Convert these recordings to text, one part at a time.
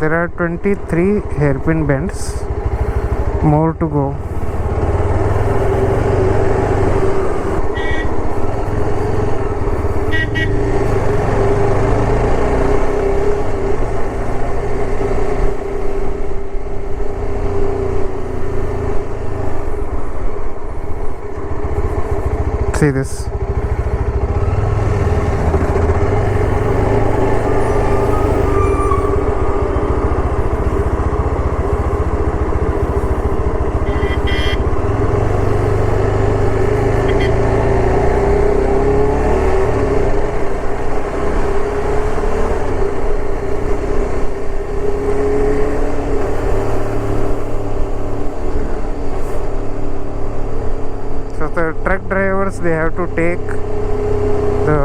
there are 23 hairpin bends, more to go. See this. So the truck drivers, they have to take the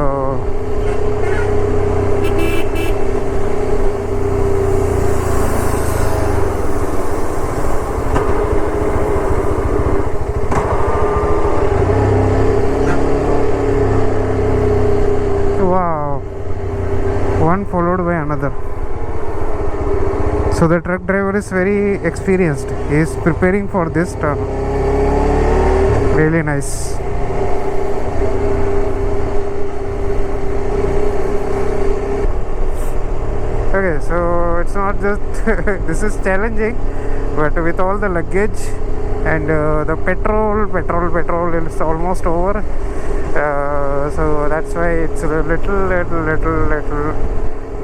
wow, one followed by another. So the truck driver is very experienced. He is preparing for this turn. Really nice. Okay, so it's not just this is challenging, but with all the luggage and the petrol is almost over, so that's why it's a little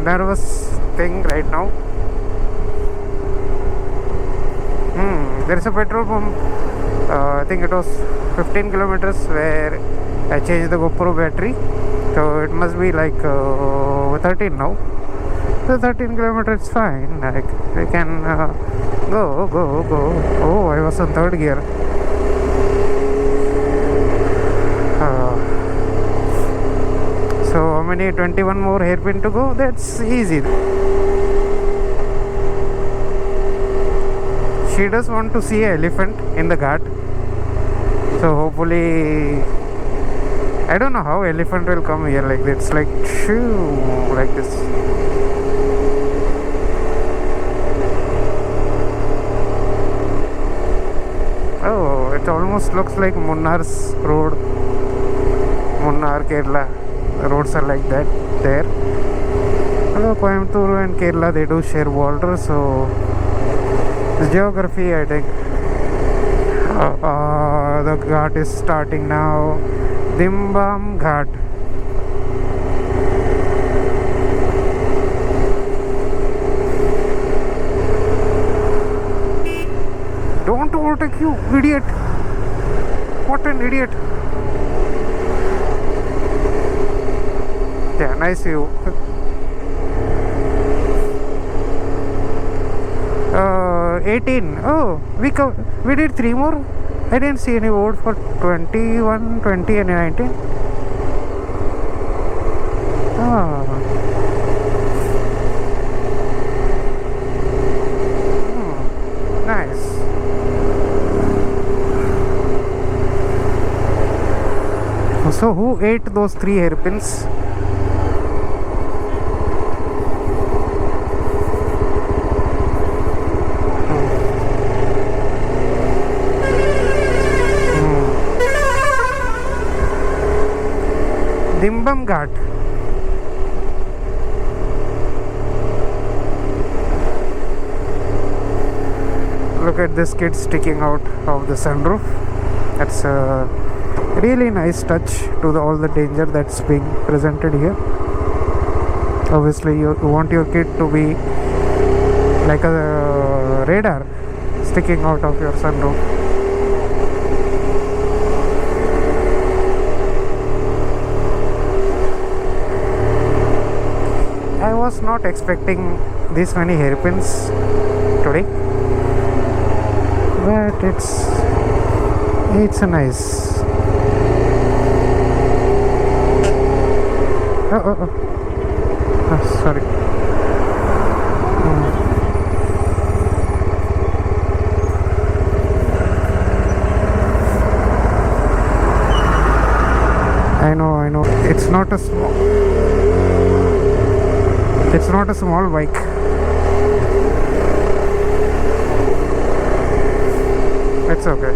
nervous thing right now. There is a petrol pump. I think it was 15 kilometers where I changed the GoPro battery, so it must be like 13 now. So 13 kilometers is fine. Like we can go. Oh, I was on third gear. So how many? 21 more hairpin to go. That's easy. She does want to see an elephant in the Ghat. So hopefully, I don't know how elephant will come here. Like it's like shoo, like this. Oh, it almost looks like Munnar's road. Munnar, Kerala. The roads are like that there. Although Coimbatore and Kerala, they do share border, so geography, I think. The Ghat is starting now. Dhimbam Ghat. Don't overtake you, idiot! What an idiot! Yeah, nice view. 18. Oh, we did 3 more. I didn't see any vote for 21, 20 and 19. Nice. So who ate those 3 hairpins? Dhimbam Ghat. Look at this kid sticking out of the sunroof. That's a really nice touch to all the danger that's being presented here. Obviously, you want your kid to be like a radar sticking out of your sunroof. I was not expecting this many hairpins today, but it's a nice. Oh, sorry. I know. It's not a small bike. It's okay.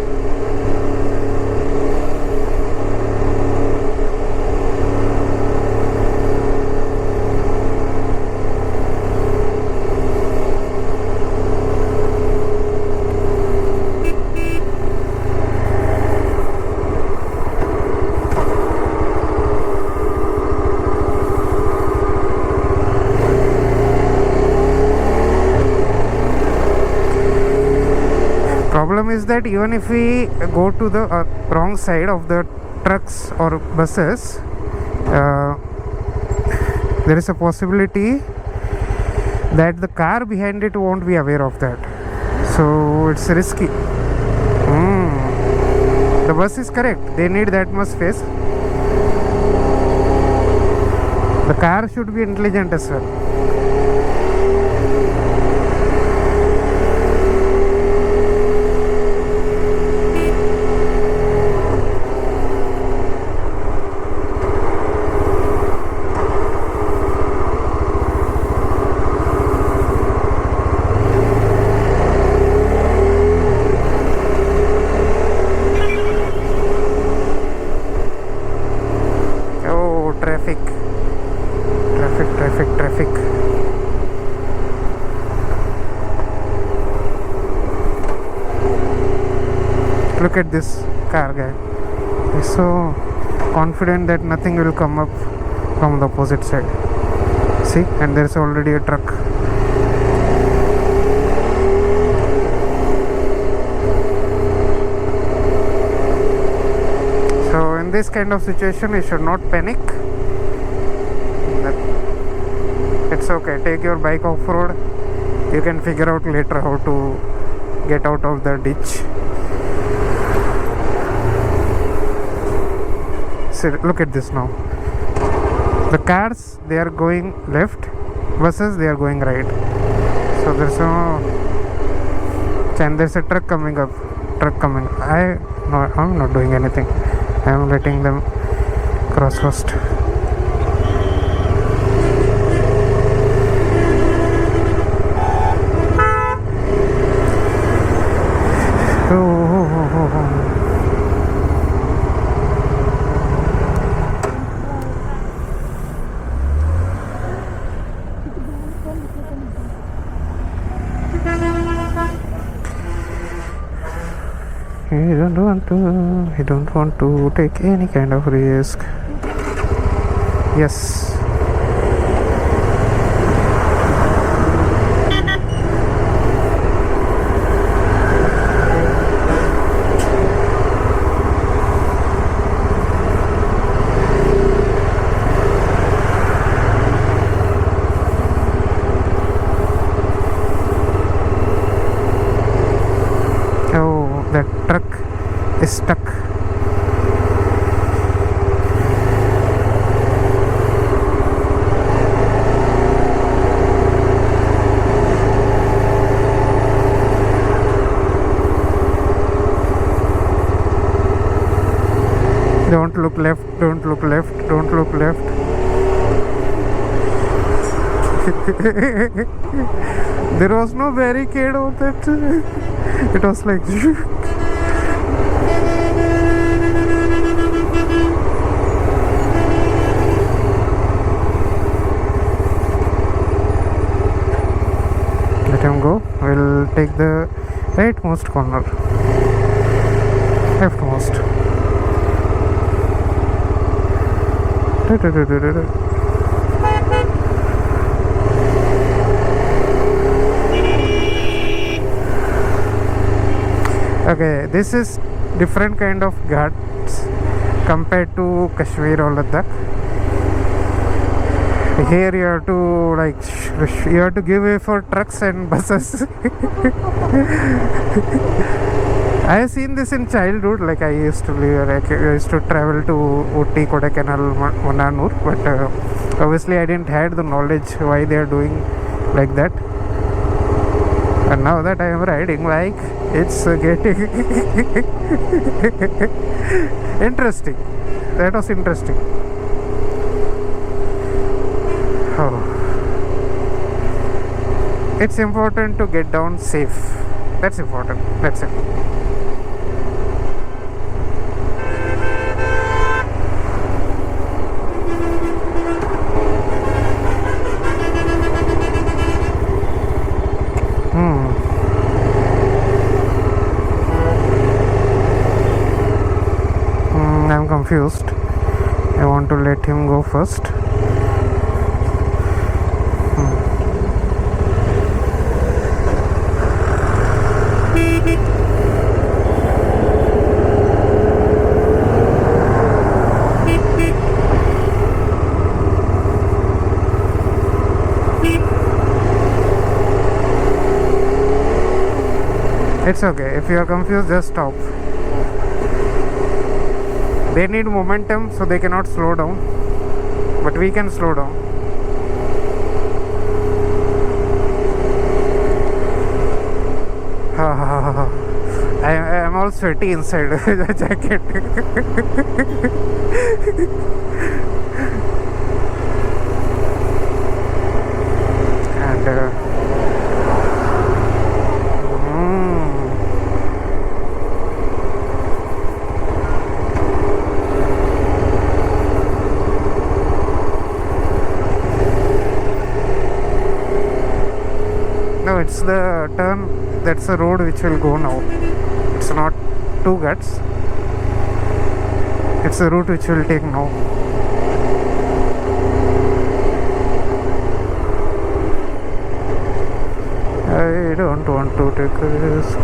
Problem is that even if we go to the wrong side of the trucks or buses, there is a possibility that the car behind it won't be aware of that, so it's risky. The bus is correct, they need that much space. The car should be intelligent as well. Traffic. Look at this car guy. He's so confident that nothing will come up from the opposite side. See, and there's already a truck. So in this kind of situation, you should not panic. It's okay, take your bike off-road. You can figure out later how to get out of the ditch. See, look at this now. The cars, they are going left, buses, they are going right. So there's no chance. There's a truck coming up. I'm not doing anything. I'm letting them cross first. I don't want to take any kind of risk. Yes. Oh, that truck is stuck. Don't look left, don't look left, don't look left. There was no barricade on that. It was like let him go. We'll take the rightmost corner, leftmost. Okay, this is different kind of ghats compared to Kashmir or Ladakh. Here you have to you have to give way for trucks and buses. I have seen this in childhood. Like I used to travel to Ooty, Kodaikanal, Mananur, but obviously I didn't have the knowledge why they are doing like that. And now that I am riding bike, it's getting interesting. That was interesting. Oh. It's important to get down safe. That's important. That's it. confused. I want to let him go first. It's okay. If you are confused, just stop. They need momentum, so they cannot slow down. But we can slow down. I am all sweaty inside the jacket. And no, it's the turn. That's the road which will go now. It's not two guts. It's the route which will take now. I don't want to take a risk.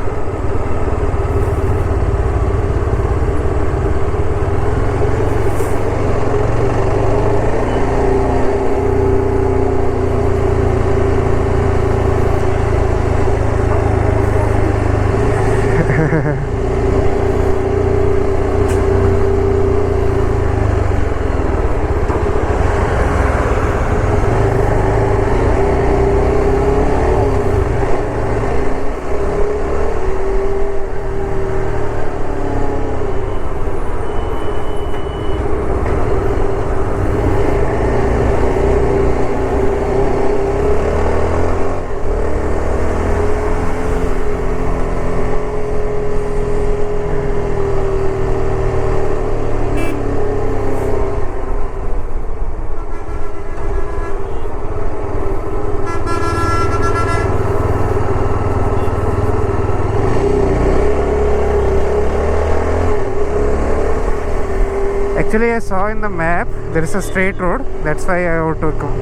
Actually, I saw in the map there is a straight road. That's why I overtook him.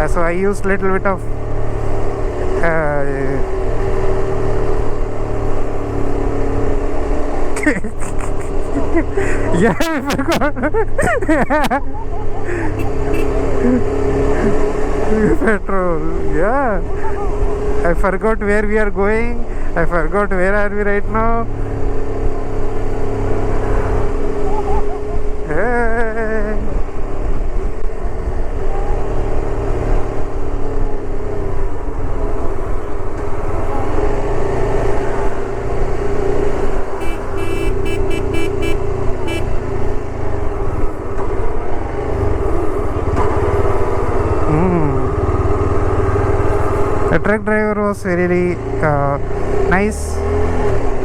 So I used little bit of yeah, I forgot. Petrol. Yeah, I forgot where we are going. I forgot where are we right now. The truck driver was very nice.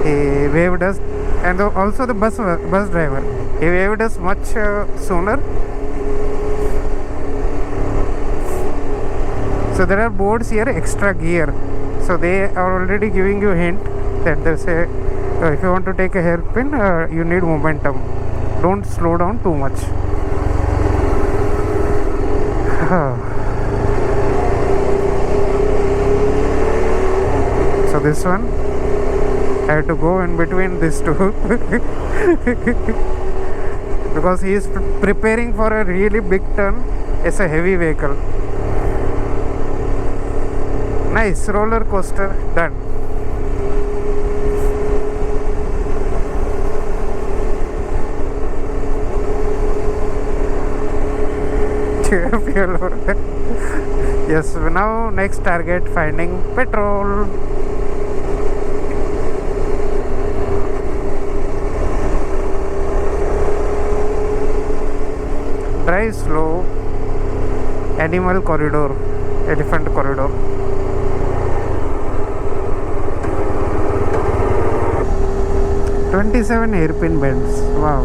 He waved us, and also the bus driver. He waved us much sooner. So there are boards here, extra gear. So they are already giving you a hint that there's a if you want to take a hairpin, you need momentum. Don't slow down too much. So this one, I have to go in between these two because he is preparing for a really big turn. It's a heavy vehicle. Nice roller coaster, done. Yes, now next target, finding petrol. Drive slow. Animal corridor, elephant corridor. "27 hairpin bends." Wow.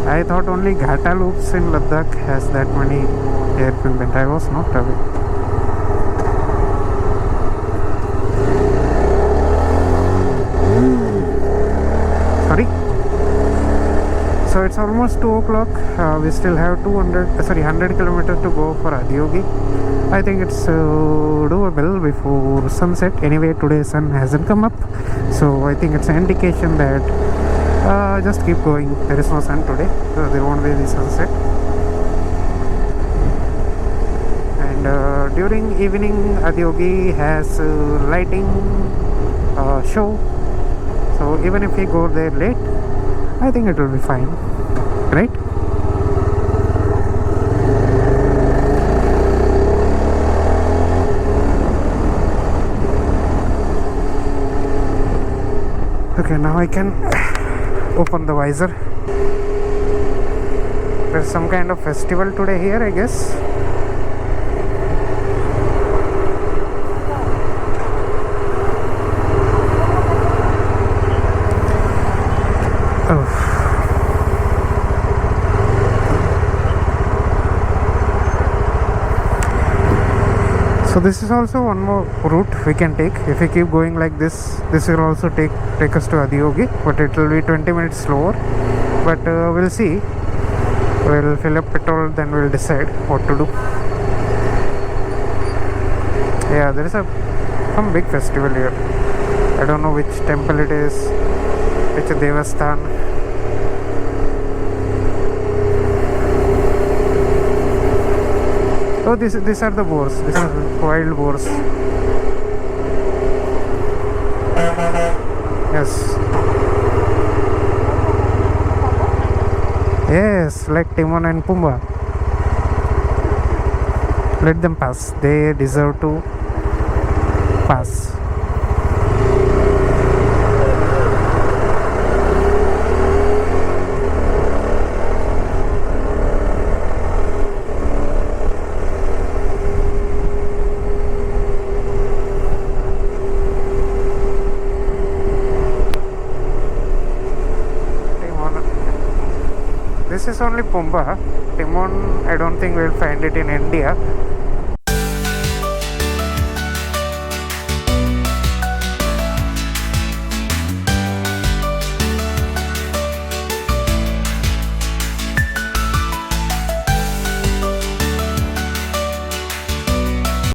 I thought only Ghata loops in Ladakh has that many hairpin bends. I was not aware. Sorry? it's almost 2 o'clock. We still have 100 kilometers to go for Adiyogi. I think it's doable before sunset. Anyway, today sun hasn't come up, so I think it's an indication that just keep going. There is no sun today, so there won't be the sunset. And during evening, Adiyogi has lighting show. So even if we go there late, I think it will be fine, right? Okay, now I can open the visor. There's some kind of festival today here, I guess. So this is also one more route we can take. If we keep going like this will also take us to Adiyogi, but it will be 20 minutes slower. But we'll see. We'll fill up petrol, then we'll decide what to do. Yeah, there is some big festival here. I don't know which temple it is, which Devasthan. Oh, these are the boars. These are wild boars. Yes. Yes, like Timon and Pumbaa. Let them pass. They deserve to pass. This is only Pumbaa. Timon, I don't think we'll find it in India.